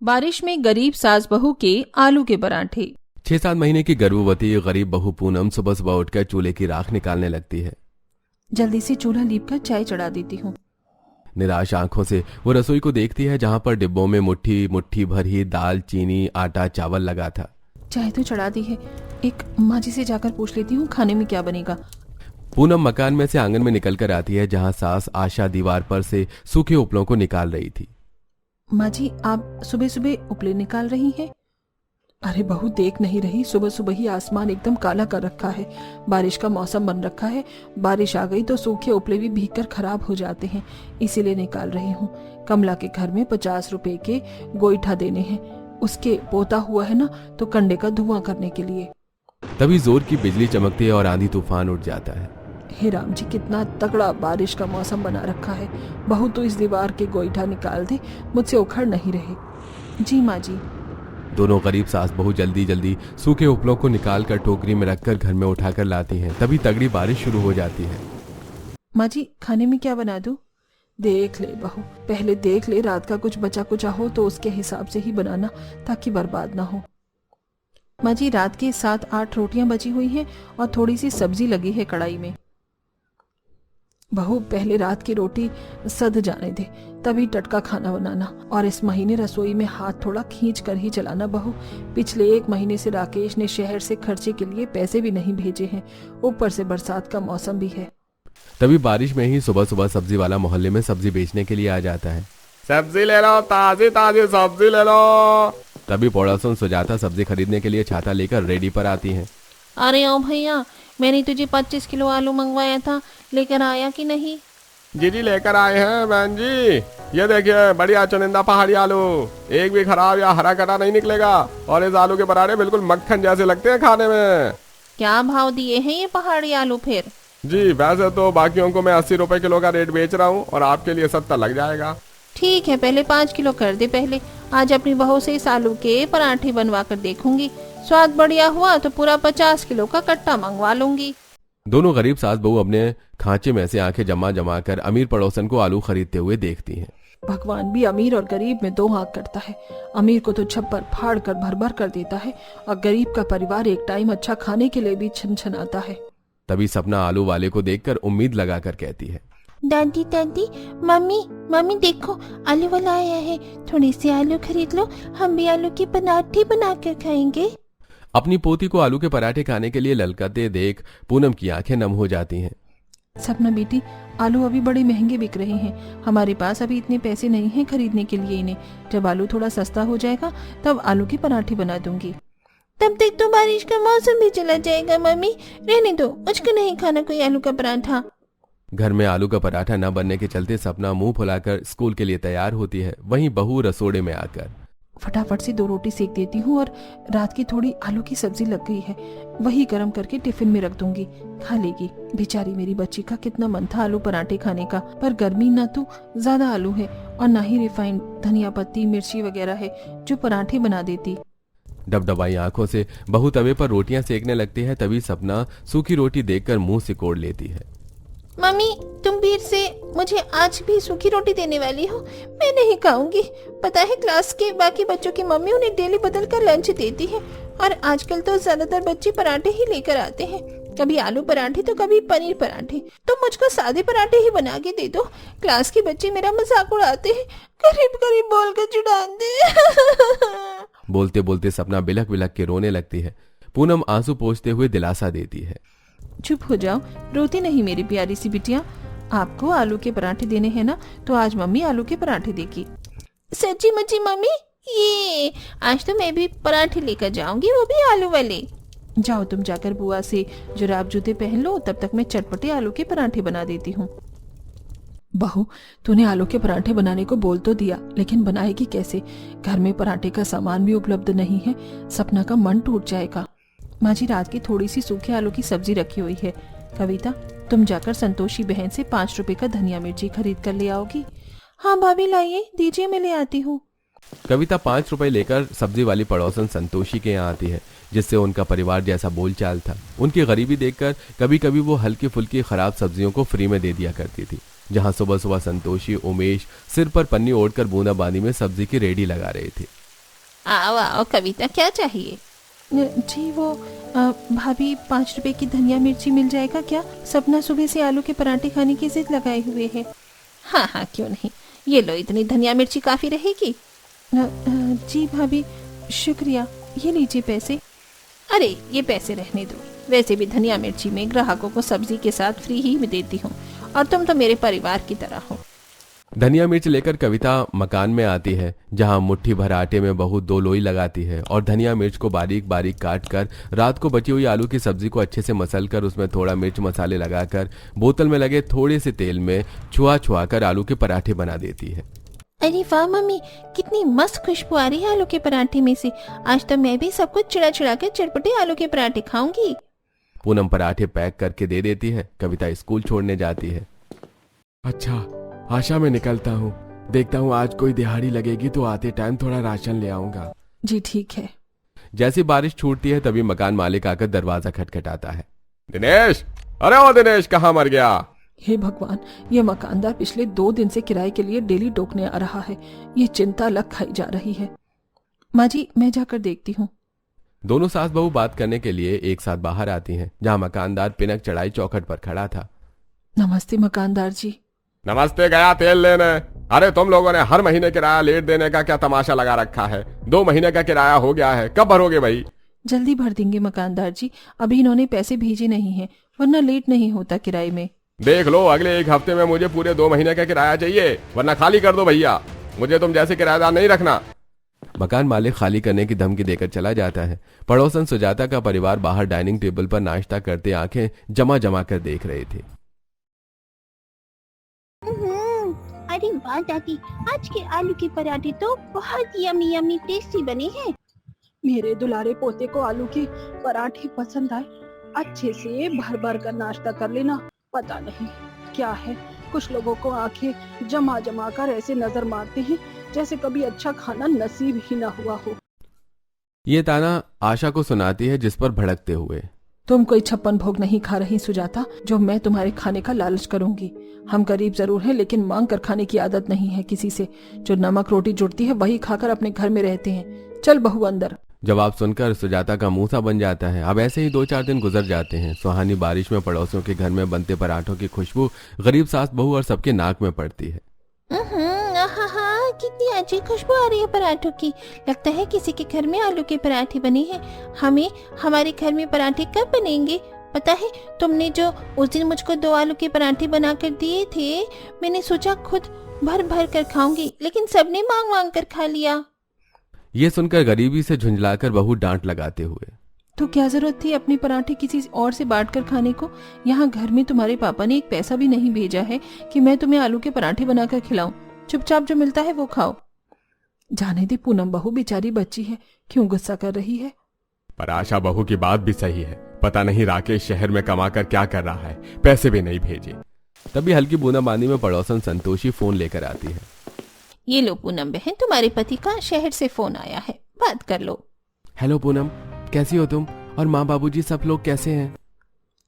बारिश में गरीब सास बहू के आलू के पराठे। 6-7 महीने की गर्भवती गरीब बहू पूनम सुबह सुबह उठकर चूल्हे की राख निकालने लगती है। जल्दी से चूल्हा लीपकर चाय चढ़ा देती हूँ। निराश आंखों से वो रसोई को देखती है जहां पर डिब्बों में मुट्ठी मुट्ठी भर ही दाल, चीनी, आटा, चावल लगा था। चाय तो चढ़ा दी है, एक माँ जी से जाकर पूछ लेती हूँ खाने में क्या बनेगा। पूनम मकान में से आंगन में निकल कर आती है जहां सास आशा दीवार पर से सूखे उपलों को निकाल रही थी। माँ जी, आप सुबह सुबह उपले निकाल रही हैं? अरे बहू, देख नहीं रही? सुबह सुबह ही आसमान एकदम काला कर रखा है, बारिश का मौसम बन रखा है। बारिश आ गई तो सूखे उपले भी भीगकर खराब हो जाते हैं, इसीलिए निकाल रही हूँ। कमला के घर में 50 रुपए के गोईठा देने हैं, उसके पोता हुआ है ना, तो कंडे का धुआं करने के लिए। तभी जोर की बिजली चमकती है और आंधी तूफान उठ जाता है। हे राम जी, कितना तगड़ा बारिश का मौसम बना रखा है। बहू तो इस दीवार के गोईठा निकाल दे, मुझसे उखड़ नहीं रहे। जी माँ जी। दोनों गरीब सास बहू जल्दी जल्दी सूखे उपलों को निकालकर टोकरी में रखकर घर में उठाकर लाती हैं। तभी तगड़ी बारिश शुरू हो जाती है। माँ जी, खाने में क्या बना दूं? देख ले बहू, पहले देख ले, रात का कुछ बचा कुचा हो तो उसके हिसाब से ही बनाना, ताकि बर्बाद ना हो। माँ जी, रात के 7-8 रोटियां बची हुई हैं और थोड़ी सी सब्जी लगी है कढ़ाई में। बहू, पहले रात की रोटी सध जाने दे, तभी टटका खाना बनाना। और इस महीने रसोई में हाथ थोड़ा खींच कर ही चलाना बहू। पिछले 1 महीने से राकेश ने शहर से खर्चे के लिए पैसे भी नहीं भेजे हैं, ऊपर से बरसात का मौसम भी है। तभी बारिश में ही सुबह सुबह सब्जी वाला मोहल्ले में सब्जी बेचने के लिए आ जाता है। सब्जी ले लो, ताजी ताजी सब्जी ले लो। तभी पड़ोसन सुजाता सब्जी खरीदने के लिए छाता लेकर रेडी पर आती है। अरे ओ भैया, मैंने तुझे 25 किलो आलू मंगवाया था, लेकर आया कि नहीं? जी लेकर आए हैं बहन जी। ये देखिए, बढ़िया चुनिंदा पहाड़ी आलू, एक भी खराब या हरा कटा नहीं निकलेगा। और इस आलू के पराठे बिल्कुल मक्खन जैसे लगते हैं खाने में। क्या भाव दिए हैं ये पहाड़ी आलू फिर? जी, वैसे तो बाकियों को मैं 80 रुपए किलो का रेट बेच रहा हूँ और आपके लिए 70 लग जाएगा। ठीक है, पहले 5 किलो कर दे। पहले आज अपनी बहू से इस आलू के पराठे बनवा कर देखूंगी, स्वाद बढ़िया हुआ तो पूरा 50 किलो का कट्टा मंगवा लूंगी। दोनों गरीब सास बहू अपने खांचे में से आंखें जमा जमा कर अमीर पड़ोसन को आलू खरीदते हुए देखती हैं। भगवान भी अमीर और गरीब में 2 हाथ करता है। अमीर को तो छप्पर फाड़ कर भर भर कर देता है, और गरीब का परिवार एक टाइम अच्छा खाने के लिए भी छनछनाता है। तभी सपना आलू वाले को देखकर उम्मीद लगाकर कहती है, दादी दादी, मम्मी मम्मी देखो, आलू वाला आया है, थोड़े से आलू खरीद लो, हम भी आलू के पराठे बना कर खाएंगे। अपनी पोती को आलू के पराठे खाने के लिए ललकाते देख पूनम की आंखें नम हो जाती हैं। सपना बेटी, आलू अभी बड़े महंगे बिक रहे हैं, हमारे पास अभी इतने पैसे नहीं हैं खरीदने के लिए इन्हें। जब आलू थोड़ा सस्ता हो जाएगा तब आलू के पराठे बना दूंगी। तब तक तो बारिश का मौसम भी चला जाएगा मम्मी, रहने दो, मुझको नहीं खाना कोई आलू का पराठा। घर में आलू का पराठा न बनने के चलते सपना मुंह फुलाकर स्कूल के लिए तैयार होती है। वहीं बहू रसोड़े में आकर फटाफट से 2 रोटी सेक देती हूँ, और रात की थोड़ी आलू की सब्जी लग गई है, वही गर्म करके टिफिन में रख दूंगी, खा लेगी। बेचारी मेरी बच्ची का कितना मन था आलू पराठे खाने का, पर गर्मी ना तो ज्यादा आलू है और ना ही रिफाइंड धनिया पत्ती मिर्ची वगैरह है जो पराठे बना देती। डबडबाई आंखों से बहू तवे पर रोटियां सेकने लगती है। तभी सपना सूखी रोटी देखकर मुंह सिकोड़ लेती है। मम्मी, तुम फिर से मुझे आज भी सूखी रोटी देने वाली हो? मैं नहीं खाऊंगी। पता है, क्लास के बाकी बच्चों की मम्मी उन्हें डेली बदल कर लंच देती है, और आजकल तो ज्यादातर बच्चे पराठे ही लेकर आते हैं, कभी आलू पराठे तो कभी पनीर पराठे। तो मुझको सादे पराठे ही बना के दे दो। क्लास के बच्चे मेरा मजाक उड़ाते हैं, गरीब गरीब बोल कर चिढ़ाते। बोलते बोलते सपना बिलख बिलख के रोने लगती है। पूनम आंसू पोंछते हुए दिलासा देती है, चुप हो जाओ, रोती नहीं मेरी प्यारी सी बिटिया। आपको आलू के पराठे देने हैं ना, तो आज मम्मी आलू के पराठे देगी। सच्ची मुच्ची मम्मी, ये आज तो मैं भी पराठे लेकर जाऊंगी, वो भी आलू वाले। जाओ तुम जाकर बुआ से जुराब जूते पहन लो, तब तक मैं चटपटे आलू के पराठे बना देती हूँ। बहू, तूने आलू के पराठे बनाने को बोल तो दिया, लेकिन बनाएगी कैसे? घर में पराठे का सामान भी उपलब्ध नहीं है, सपना का मन टूट जाएगा। माँ जी, रात की थोड़ी सी सूखे आलू की सब्जी रखी हुई है। कविता, तुम जाकर संतोषी बहन से 5 रुपए का धनिया मिर्ची खरीद कर ले आओगी? हाँ भाभी, लाइए, दीजिए, मैं ले आती हूँ। कविता 5 रुपए लेकर सब्जी वाली पड़ोसन संतोषी के यहाँ आती है, जिससे उनका परिवार जैसा बोलचाल था। उनकी गरीबी देखकर कभी कभी वो हल्की फुल्की खराब सब्जियों को फ्री में दे दिया करती थी। जहाँ सुबह सुबह संतोषी उमेश सिर पर पन्नी ओढ़कर बूंदाबांदी में सब्जी की रेडी लगा रहे थे। आओ आओ कविता, क्या चाहिए? जी वो भाभी 5 रुपए की धनिया मिर्ची मिल जाएगा क्या? सपना सुबह से आलू के पराठे खाने की जिद लगाए हुए है। हाँ हाँ क्यों नहीं, ये लो, इतनी धनिया मिर्ची काफी रहेगी। जी भाभी शुक्रिया, ये लीजिए पैसे। अरे ये पैसे रहने दो, वैसे भी धनिया मिर्ची में ग्राहकों को सब्जी के साथ फ्री ही में देती हूँ, और तुम तो मेरे परिवार की तरह हो। धनिया मिर्च लेकर कविता मकान में आती है, जहां मुट्ठी भर आटे में बहू 2 लोई लगाती है और धनिया मिर्च को बारीक बारीक काट कर रात को बची हुई आलू की सब्जी को अच्छे से मसल कर उसमें थोड़ा मिर्च मसाले लगाकर बोतल में लगे थोड़े से तेल में छुआ कर आलू के पराठे बना देती है। अरे वाह मम्मी, कितनी मस्त खुशबू आ रही है आलू के पराठे में से। आज तो मैं भी सब कुछ चिड़ा कर चटपटे आलू के पराठे खाऊंगी। पूनम पराठे पैक करके दे देती है। कविता स्कूल छोड़ने जाती है। अच्छा, आशा में निकलता हूँ, देखता हूँ आज कोई दिहाड़ी लगेगी तो आते टाइम थोड़ा राशन ले आऊंगा। जी ठीक है। जैसी बारिश छूटती है तभी मकान मालिक आकर दरवाजा खटखटाता है। दिनेश, अरे ओ दिनेश, कहाँ मर गया? हे भगवान, ये मकानदार पिछले 2 दिन से किराए के लिए डेली टोकने आ रहा है। ये चिंता अलग खाई जा रही है। माँ जी मैं जाकर देखती हूँ। दोनों सास बहू बात करने के लिए एक साथ बाहर आती हैं, जहां मकानदार पिनक चढ़ाई चौखट पर खड़ा था। नमस्ते मकानदार जी। नमस्ते, गया तेल लेने। अरे तुम लोगों ने हर महीने किराया लेट देने का क्या तमाशा लगा रखा है? 2 महीने का किराया हो गया है, कब भरोगे भाई? जल्दी भर देंगे मकानदार जी, अभी इन्होंने पैसे भेजे नहीं हैं, वरना लेट नहीं होता किराए में। देख लो, अगले 1 हफ्ते में मुझे पूरे 2 महीने का किराया चाहिए, वरना खाली कर दो भैया। मुझे तुम जैसे किराएदार नहीं रखना। मकान मालिक खाली करने की धमकी देकर चला जाता है। पड़ोसन सुजाता का परिवार बाहर डाइनिंग टेबल पर नाश्ता करते आंखें जमा जमा कर देख रहे थे। अरे वाह दादी, आज के आलू के पराठे तो बहुत यमी यमी टेस्टी बने हैं। मेरे दुलारे पोते को आलू के पराठे पसंद आए। अच्छे से भर भर कर नाश्ता कर लेना। पता नहीं क्या है, कुछ लोगों को आंखें जमा जमा कर ऐसे नजर मारते हैं जैसे कभी अच्छा खाना नसीब ही ना हुआ हो। ये ताना आशा को सुनाती है, जिस पर भड़कते हुए, तुम कोई 56 भोग नहीं खा रही सुजाता, जो मैं तुम्हारे खाने का लालच करूंगी। हम गरीब जरूर हैं, लेकिन मांग कर खाने की आदत नहीं है किसी से। जो नमक रोटी जुड़ती है वही खाकर अपने घर में रहते हैं। चल बहू अंदर। जवाब सुनकर सुजाता का मुंह सा बन जाता है। अब ऐसे ही 2-4 दिन गुजर जाते हैं। सुहानी बारिश में पड़ोसियों के घर में बनते पराठों की खुशबू गरीब सास बहू और सबके नाक में पड़ती है। कितनी अच्छी खुशबू आ रही है पराठों की। लगता है किसी के घर में आलू के पराठे बने हैं। हमें हमारे घर में पराठे कब बनेंगे? पता है, तुमने जो उस दिन मुझको 2 आलू के पराठे बना कर दिए थे, मैंने सोचा खुद भर भर कर खाऊंगी, लेकिन सबने मांग मांग कर खा लिया। ये सुनकर गरीबी से झुंझलाकर बहू डांट लगाते हुए, तो क्या जरूरत थी अपने पराठे किसी और से बांट कर खाने को? यहाँ घर में तुम्हारे पापा ने 1 पैसा भी नहीं भेजा है कि मैं तुम्हें आलू के पराठे बनाकर खिलाऊं। चुपचाप जो मिलता है वो खाओ। जाने दे, पूनम बहू बेचारी बच्ची है, क्यों गुस्सा कर रही है? पर आशा बहू की बात भी सही है। पता नहीं राकेश शहर में कमाकर क्या कर रहा है, पैसे भी नहीं भेजे। तभी हल्की बूंदाबांदी में पड़ोसन संतोषी फोन लेकर आती है। ये लो पूनम बहन, तुम्हारे पति का शहर से फोन आया है, बात कर लो। हेलो पूनम, कैसी हो तुम? और माँ बाबूजी सब लोग कैसे हैं?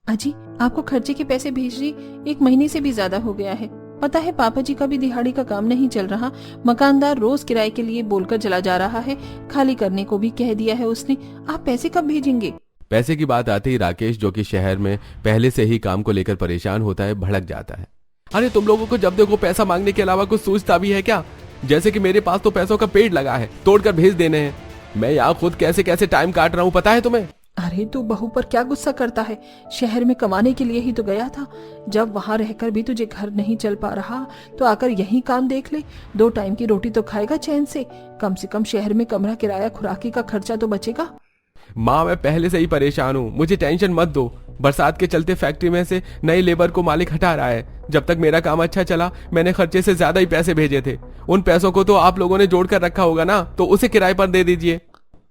अजी, आपको खर्चे के पैसे भेज रही 1 महीने से भी ज्यादा हो गया है। पता है पापा जी का भी दिहाड़ी का काम नहीं चल रहा। मकानदार रोज किराए के लिए बोलकर चला जा रहा है, खाली करने को भी कह दिया है उसने। आप पैसे कब भेजेंगे? पैसे की बात आते ही राकेश, जो कि शहर में पहले से ही काम को लेकर परेशान होता है, भड़क जाता है। अरे तुम लोगों को जब देखो पैसा मांगने के अलावा कुछ सूझता भी है क्या? जैसे कि मेरे पास तो पैसों का पेड़ लगा है, तोड़कर भेज देने हैं। मैं यहाँ खुद कैसे कैसे टाइम काट रहा हूँ, पता है तुम्हें? अरे तू बहू पर क्या गुस्सा करता है? शहर में कमाने के लिए ही तो गया था। जब वहाँ रहकर भी तुझे घर नहीं चल पा रहा तो आकर यही काम देख ले। 2 टाइम की रोटी तो खाएगा चैन से कम शहर में कमरा किराया खुराकी का खर्चा तो बचेगा। माँ, मैं पहले से ही परेशान हूँ, मुझे टेंशन मत दो। बरसात के चलते फैक्ट्री में से नई लेबर को मालिक हटा रहा है। जब तक मेरा काम अच्छा चला मैंने खर्चे से ज्यादा ही पैसे भेजे थे। उन पैसों को तो आप लोगों ने जोड़ कर रखा होगा ना, तो उसे किराए पर दे दीजिए।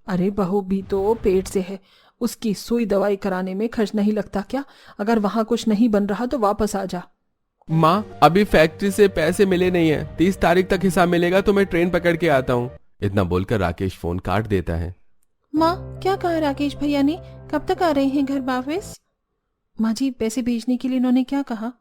अरे बहू भी तो पेट से है, उसकी सुई दवाई कराने में खर्च नहीं लगता क्या? अगर वहाँ कुछ नहीं बन रहा तो वापस आ जा। माँ, अभी फैक्ट्री से पैसे मिले नहीं है, 30 तारीख तक हिसाब मिलेगा तो मैं ट्रेन पकड़ के आता हूँ। इतना बोलकर राकेश फोन काट देता है। माँ, क्या कहा राकेश भैया ने? कब तक आ रहे हैं घर वापस? माँ जी, पैसे भेजने के लिए इन्होंने क्या कहा?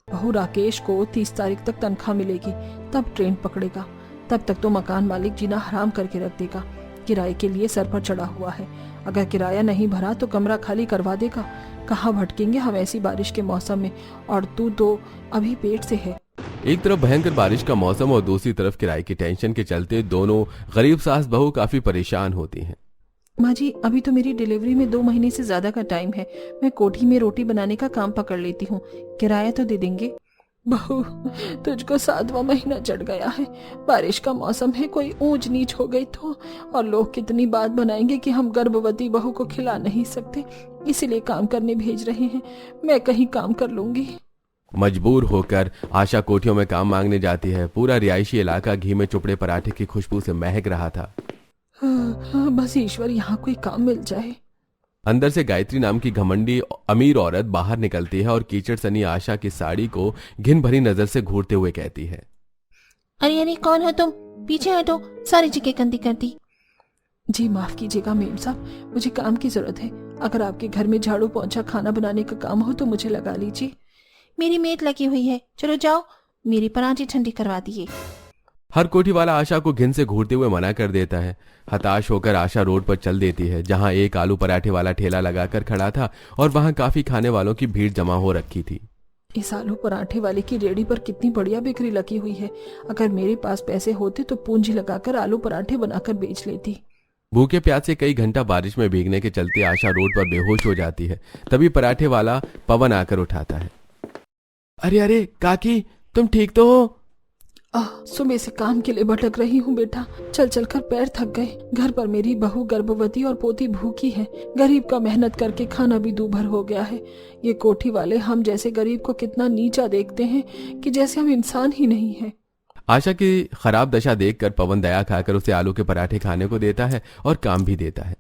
बहू, राकेश को 30 तारीख तक तनख्वाह मिलेगी, तब ट्रेन पकड़ेगा। तब तक तो मकान मालिक जीना हराम करके रख देगा। किराए के लिए सर पर चढ़ा हुआ है। अगर किराया नहीं भरा तो कमरा खाली करवा देगा। कहाँ भटकेंगे हम ऐसी बारिश के मौसम में, और तू तो अभी पेट से है। एक तरफ भयंकर बारिश का मौसम और दूसरी तरफ किराए की टेंशन के चलते दोनों गरीब सास बहू काफी परेशान होती हैं। माँ जी, अभी तो मेरी डिलीवरी में 2 महीने से ज्यादा का टाइम है। मैं कोठी में रोटी बनाने का काम पकड़ लेती हूँ, किराया तो दे देंगे। बहू, तुझको 7वां महीना चढ़ गया है, बारिश का मौसम है, कोई ऊंच नीच हो गई तो, और लोग कितनी बात बनाएंगे कि हम गर्भवती बहू को खिला नहीं सकते, इसीलिए काम करने भेज रहे हैं। मैं कहीं काम कर लूंगी। मजबूर होकर आशा कोठियों में काम मांगने जाती है। पूरा रिहायशी इलाका घी में चुपड़े पराठे की खुशबू से महक रहा था। बस ईश्वर, यहाँ कोई काम मिल जाए। अंदर से गायत्री नाम की घमंडी अमीर औरत बाहर निकलती है और कीचड़ सनी आशा की साड़ी को घिन भरी नजर से घूरते हुए कहती है, अरे अरे, कौन हो तुम? पीछे हटो, सारी जगह गंदी कर दी। जी माफ कीजिएगा मेम साहब, मुझे काम की जरूरत है। अगर आपके घर में झाड़ू पोंछा खाना बनाने का काम हो तो मुझे लगा लीजिए। मेरी मेड लगी हुई है, चलो जाओ, मेरी पराठे ठंडी करवा दिए। हर कोठी वाला आशा को घिन से घूरते हुए मना कर देता है। हताश होकर आशा रोड पर चल देती है, जहां एक आलू पराठे वाला ठेला लगाकर खड़ा था और वहां काफी खाने वालों की भीड़ जमा हो रखी थी। इस आलू पराठे वाले की रेडी पर कितनी बढ़िया बिक्री लगी हुई है। अगर मेरे पास पैसे होते तो पूंजी लगाकर आलू पराठे बनाकर बेच लेती। भूखे प्यासे कई घंटा बारिश में भीगने के चलते आशा रोड पर बेहोश हो जाती है। तभी पराठे वाला पवन आकर उठाता है। अरे अरे काकी, तुम ठीक तो हो? सुबह से काम के लिए भटक रही हूँ बेटा, चल चल कर पैर थक गए। घर पर मेरी बहू गर्भवती और पोती भूखी है। गरीब का मेहनत करके खाना भी दूभर हो गया है। ये कोठी वाले हम जैसे गरीब को कितना नीचा देखते हैं कि जैसे हम इंसान ही नहीं है। आशा की खराब दशा देखकर पवन दया खाकर उसे आलू के पराठे खाने को देता है और काम भी देता है।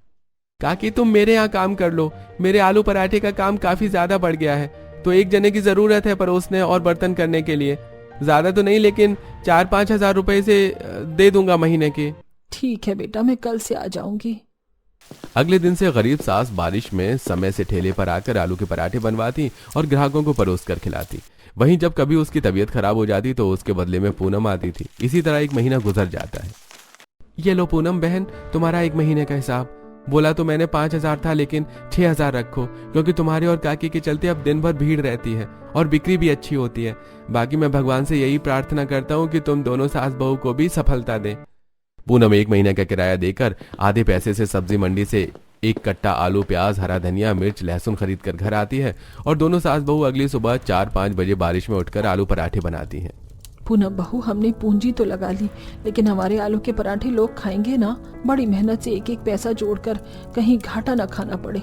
काकी, तुम मेरे यहाँ काम कर लो, मेरे आलू पराठे का काम काफी ज्यादा बढ़ गया है, तो एक जने की जरूरत है परोसने और बर्तन करने के लिए। ज्यादा तो नहीं, लेकिन 4-5 हजार रुपए से दे दूंगा महीने के। ठीक है बेटा, मैं कल से आ जाऊंगी। अगले दिन से गरीब सास बारिश में समय से ठेले पर आकर आलू के पराठे बनवाती और ग्राहकों को परोस कर खिलाती। वहीं जब कभी उसकी तबीयत खराब हो जाती तो उसके बदले में पूनम आती थी। इसी तरह 1 महीना गुजर जाता है। ये लो पूनम बहन, तुम्हारा 1 महीने का हिसाब। बोला तो मैंने 5,000 था, लेकिन 6,000 रखो, क्योंकि तुम्हारे और काकी के चलते अब दिन भर भीड़ रहती है और बिक्री भी अच्छी होती है। बाकी मैं भगवान से यही प्रार्थना करता हूँ कि तुम दोनों सास बहू को भी सफलता दें। पूनम 1 महीने का किराया देकर आधे पैसे से सब्जी मंडी से 1 कट्टा आलू, प्याज, हरा धनिया, मिर्च, लहसुन खरीद कर घर आती है और दोनों सास बहू अगली सुबह 4-5 बजे बारिश में उठकर आलू पराठे बनाती हैं। पूनम बहू, हमने पूंजी तो लगा ली, लेकिन हमारे आलू के पराठे लोग खाएंगे ना। बड़ी मेहनत से एक एक पैसा जोड़कर कहीं घाटा ना खाना पड़े।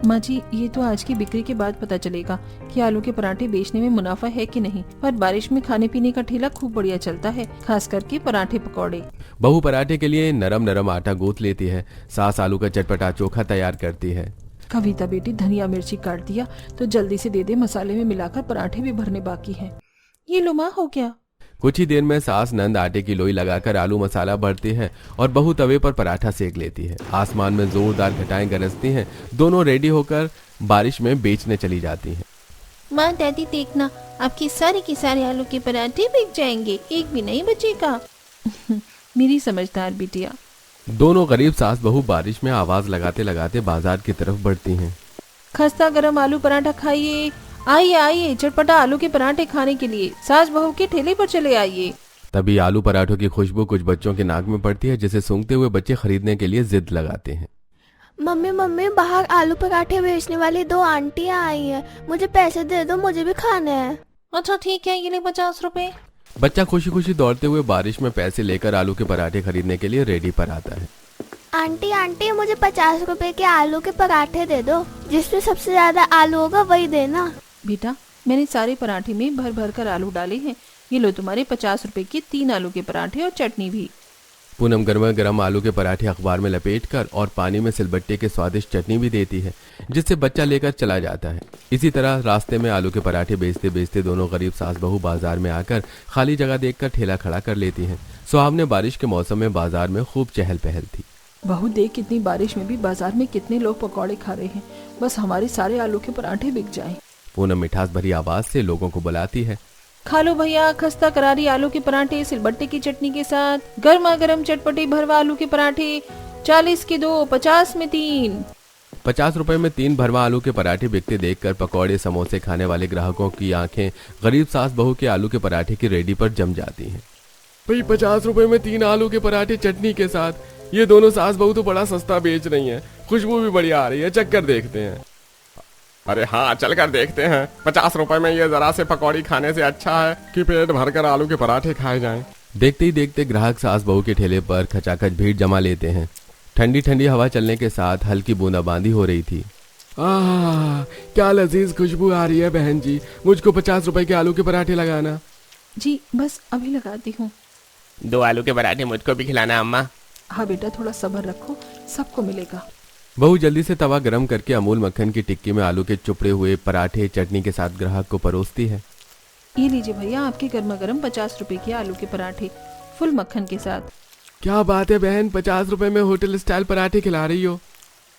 माँ जी, ये तो आज की बिक्री के बाद पता चलेगा कि आलू के पराठे बेचने में मुनाफा है कि नहीं, पर बारिश में खाने पीने का ठेला खूब बढ़िया चलता है, खास करके पराठे पकौड़े। बहू पराठे के लिए नरम नरम आटा गूंथ लेती है, सास आलू का चटपटा चोखा तैयार करती है। कविता बेटी, धनिया मिर्ची काट दिया तो जल्दी से दे दे, मसाले में मिलाकर पराठे भी भरने बाकी हैं। ये लो माँ, हो गया। कुछ ही देर में सास नंद आटे की लोई लगाकर आलू मसाला भरती है और बहू तवे पर पराठा सेक लेती है। आसमान में जोरदार घटाएं गरजती हैं। दोनों रेडी होकर बारिश में बेचने चली जाती हैं। माँ, दादी देखना, आपकी सारी की सारे आलू के पराठे बिक जाएंगे, एक भी नहीं बचेगा। मेरी समझदार बिटिया। दोनों गरीब सास बहू बारिश में आवाज लगाते लगाते बाजार की तरफ बढ़ती हैं। खस्ता गरम आलू पराठा खाइए, आइए आइए, चटपटा आलू के पराठे खाने के लिए सास बहू के ठेले पर चले आइए। तभी आलू पराठों की खुशबू कुछ बच्चों के नाक में पड़ती है, जिसे सूंघते हुए बच्चे खरीदने के लिए जिद लगाते हैं। मम्मी मम्मी, बाहर आलू पराठे बेचने वाली 2 आंटियां आई हैं, मुझे पैसे दे दो, मुझे भी खाने हैं। अच्छा ठीक है, ये ले 50 रुपए। बच्चा खुशी खुशी दौड़ते हुए बारिश में पैसे लेकर आलू के पराठे खरीदने के लिए रेडी पर आता है। आंटी आंटी, मुझे 50 रुपए के आलू के पराठे दे दो, जिसमें सबसे ज्यादा आलू होगा वही देना। बेटा, मैंने सारे पराठे में भर भर कर आलू डाले हैं। ये लो तुम्हारे 50 रुपए के 3 आलू के पराठे और चटनी भी। पूनम गर्मा गर्म आलू के पराठे अखबार में लपेटकर और पानी में सिलबट्टे के स्वादिष्ट चटनी भी देती है, जिससे बच्चा लेकर चला जाता है। इसी तरह रास्ते में आलू के पराठे बेचते बेचते दोनों गरीब सास बहू बाजार में आकर खाली जगह देखकर ठेला खड़ा कर लेती हैं। सुहावने बारिश के मौसम में बाजार में खूब चहल पहल थी। बहू देख, कितनी बारिश में भी बाजार में कितने लोग पकौड़े खा रहे हैं। बस हमारे सारे आलू के पराठे बिक जाएं। पूनम मिठास भरी आवाज से लोगों को बुलाती है। खा लो भैया, खस्ता करारी आलू के पराठे सिलबट्टे की चटनी के साथ, गर्मा गर्म चटपटे भरवा आलू के पराठे, 40 के 2, 50 में 3। 50 रुपए में 3 भरवा आलू के पराठे बिकते देखकर पकौड़े समोसे खाने वाले ग्राहकों की आंखें गरीब सास बहू के आलू के पराठे की रेडी पर जम जाती हैं। भाई 50 रुपए में 3 आलू के पराठे चटनी के साथ, ये दोनों सास बहू तो बड़ा सस्ता बेच रही हैं। खुशबू भी बढ़िया आ रही है, चक्कर देखते हैं। अरे हाँ, चल कर देखते हैं। 50 रुपए में ये जरा से पकौड़ी खाने से अच्छा है कि पेट भरकर आलू के पराठे खाए जाएं। देखते ही देखते ग्राहक सास बहू के ठेले पर खचाखच भीड़ जमा लेते हैं। ठंडी ठंडी हवा चलने के साथ हल्की बूंदाबांदी हो रही थी। क्या लजीज खुशबू आ रही है बहन जी। मुझको 50 रुपए के आलू के पराठे लगाना। जी बस अभी लगाती हूँ। 2 आलू के पराठे मुझको भी खिलाना अम्मा। हाँ बेटा, थोड़ा सब्र रखो, सबको मिलेगा। बहू जल्दी से तवा गरम करके अमूल मक्खन की टिक्की में आलू के चुपड़े हुए पराठे चटनी के साथ ग्राहक को परोसती है। ये लीजिए भैया, आपके गर्मा गर्म 50 रुपए के आलू के पराठे फुल मक्खन के साथ। क्या बात है बहन, 50 रुपए में होटल स्टाइल पराठे खिला रही हो।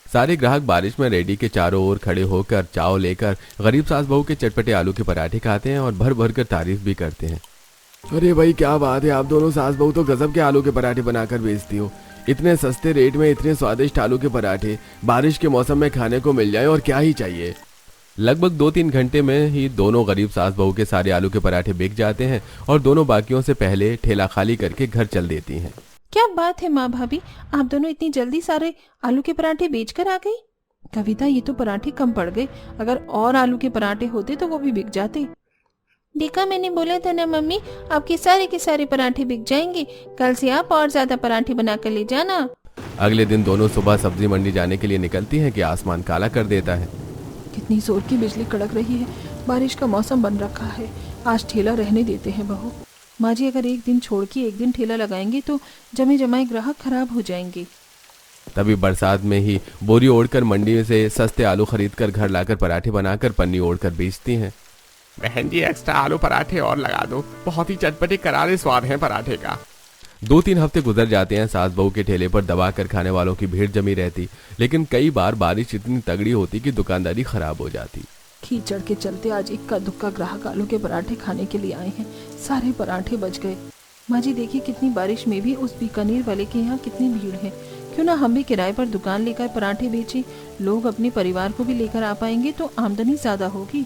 सारे ग्राहक बारिश में रेडी के चारों ओर खड़े होकर चाव लेकर गरीब सास बहू के चटपटे आलू के पराठे खाते हैं और भर भर कर तारीफ भी करते हैं। अरे भाई क्या बात है, आप दोनों सास बहू तो गजब के आलू के पराठे बनाकर बेचती हो। इतने सस्ते रेट में इतने स्वादिष्ट आलू के पराठे बारिश के मौसम में खाने को मिल जाए और क्या ही चाहिए। लगभग 2-3 घंटे में ही दोनों गरीब सास बहू के सारे आलू के पराठे बिक जाते हैं और दोनों बाकियों से पहले ठेला खाली करके घर चल देती हैं। क्या बात है माँ भाभी, आप दोनों इतनी जल्दी सारे आलू के पराठे बेचकर आ गई। कविता, ये तो पराठे कम पड़ गए, अगर और आलू के पराठे होते तो वो भी बिक जाते। देखा, मैंने बोला था ना मम्मी, आपके सारे के सारे पराठे बिक जाएंगे। कल से आप और ज्यादा पराठे बनाकर ले जाना। अगले दिन दोनों सुबह सब्जी मंडी जाने के लिए निकलती हैं कि आसमान काला कर देता है। कितनी जोर की बिजली कड़क रही है, बारिश का मौसम बन रखा है। आज ठेला रहने देते हैं बहू। माँ जी, अगर एक दिन छोड़ के एक दिन ठेला लगाएंगे तो जमे जमाए ग्राहक खराब हो जाएंगे। तभी बरसात में ही बोरी ओढ़कर मंडी से सस्ते आलू खरीदकर घर लाकर पराठे बनाकर पन्नी ओढ़कर बेचती हैं। बहन जी, एक्स्ट्रा आलू पराठे और लगा दो, बहुत ही चटपटे करारे स्वाद है पराठे का। 2-3 हफ्ते गुजर जाते हैं। सास बहू के ठेले पर दबा कर खाने वालों की भीड़ जमी रहती, लेकिन कई बार बारिश इतनी तगड़ी होती कि दुकानदारी खराब हो जाती। कीचड़ के चलते आज इक्का दुक्का ग्राहक आलू के पराठे खाने के लिए आए हैं। सारे पराठे बच गए। माँ जी देखिए, कितनी बारिश में भी उस बीकानेर वाले के यहाँ कितनी भीड़ है। क्यों ना हम भी किराए पर दुकान लेकर पराठे बेचें। लोग अपने परिवार को भी लेकर आ पाएंगे तो आमदनी ज्यादा होगी।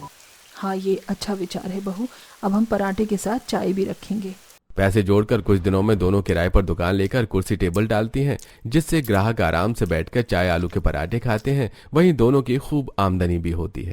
हाँ, ये अच्छा विचार है बहू। अब हम पराठे के साथ चाय भी रखेंगे। पैसे जोड़कर कुछ दिनों में दोनों किराए पर दुकान लेकर कुर्सी टेबल डालती हैं, जिससे ग्राहक आराम से बैठकर चाय आलू के पराठे खाते हैं। वहीं दोनों की खूब आमदनी भी होती है।